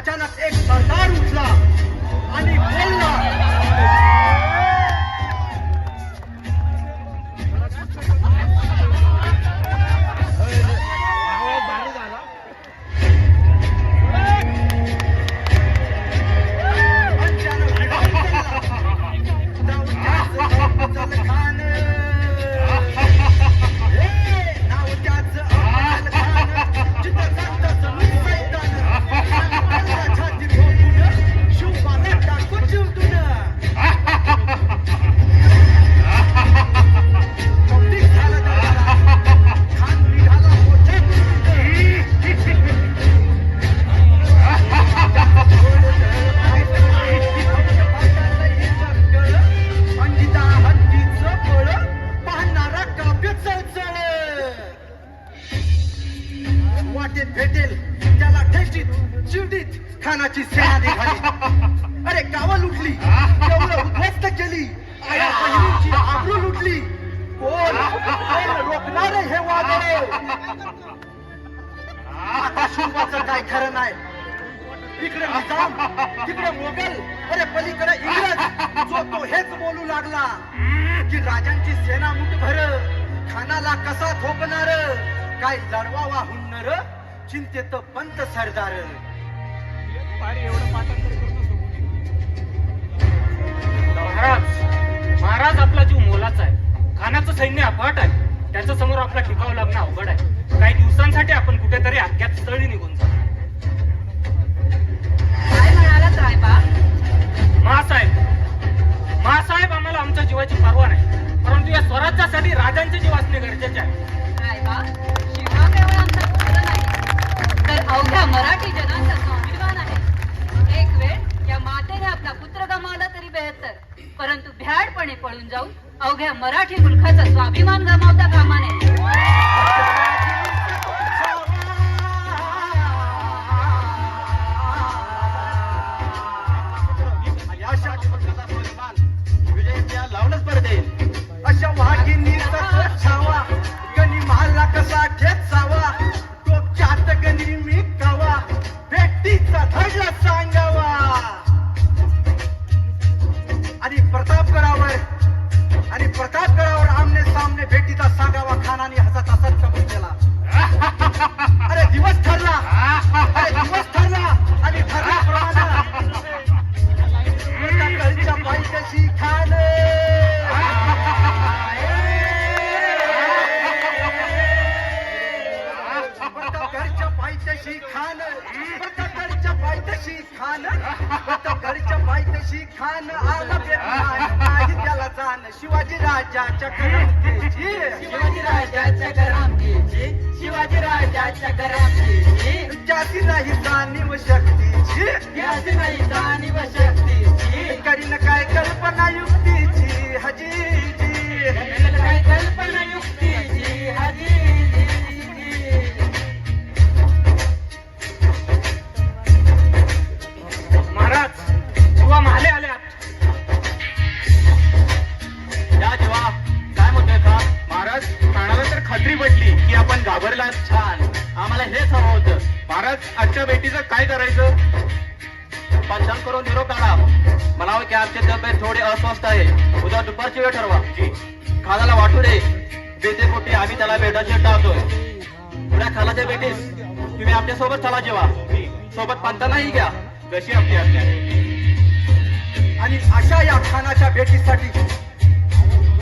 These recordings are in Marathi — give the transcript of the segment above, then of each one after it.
अचानक एक सरदार उठला आणि बोलला, भेटेल त्याला ठेचीत चिवडीत खानाची सेना निघाली. अरे गावं लुटली, एवढं उद्ध्वस्त केली, आया बहिणींची आबरू लुटली. कोण रोखणार हे वादळ? आता शुंभाचं काय खरं नाही. इकडे निजाम, तिकडे मोगल, अरे पलीकडे इंग्रज. जो तो हेच बोलू लागला की राजांची सेना मुठभर खानाला कसा थोपणार, काय लढवावा हुन्नर, चिंतेत पंत सरदार. महाराज आपला जीव मोलाचा आहे. खानाचं सैन्य अफाट आहे. त्याच्या समोर आपला टिकाव लागणं अवघड आहे. काही दिवसांसाठी आपण कुठेतरी अज्ञात स्थळी निघून जाऊ. काय म्हणालात रायबा? महासाहेब आम्हाला आमच्या जीवाची पर्वा नाही, परंतु या स्वराज्यासाठी राजांचे जीव असणे गरजेचे आहे. रायबा, शिवा केवळ आमचा पुत्र नाही, तर अवघ्या मराठी जनाचा स्वाभिमान आहे. एक वेळ या मातेने आपला पुत्र गमावला तरी बेहत्तर, परंतु भ्याडपणे पळून जाऊन अवघ्या मराठी मुलखाचा स्वाभिमान गमावता कामा नये. अशा वाघिणीचा छावा गणी मारला कसा ठेचावा, टोपच्यात गणी मी कावा, भेटीचा धडला सांगावा. आणि प्रतापगडावर आमने सामने भेटीचा सांगावा. खानाने हसत हसत कबूल केला. अरे दिवस ठरला आणि ठरल्याप्रमाणे घरच्या पायथ्याशी खान घरच्या पायथ्याशी खान आला नाही त्याला जाण. शिवाजी राजाच्या करामतीची, जाती नाही जाणीव शक्तीची, करीन काय कल्पना युक्तीची हजीजी. महाराज, जीवा माले आल्या. या जीवा, काय म्हणतोय का? महाराज, खानाला तर खात्री पटली की आपण घाबरला. छान, आम्हाला हेच हवं होतं. महाराज, आजच्या भेटीचं काय करायचं? पंचांग करून निरोप काढा. म्हणावं की आमची तब्येत थोडी अस्वस्थ आहे. उद्या दुपारची वेळ ठरवा. खानाला वाटू दे बेतेपोटी आम्ही त्याला भेटायचे टाळतोय. उद्या खानाच्या भेटीस तुम्ही आमच्या सोबत चला. जेव्हा सोबत पंचांनाही घ्या. कशी आपली आज्ञा. आणि अशा या खानाच्या भेटीसाठी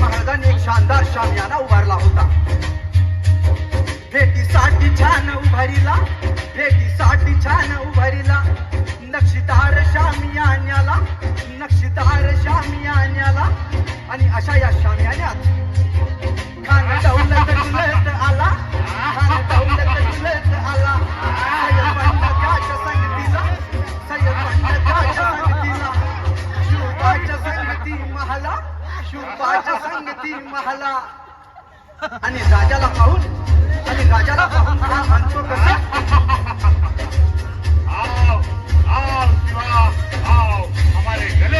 महाराजांनी एक शानदार शामियाना उभारला होता. भेटीसाठी छान उभारीला, नक्षीदार शामियान्याला. आणि अशा या शामियान्यात खान दौलत डुलत आला. शुभाच्या संगती महाला. आणि राजाला पाहून हा म्हणतो कसा, आओ शिवा आओ, हमारे गले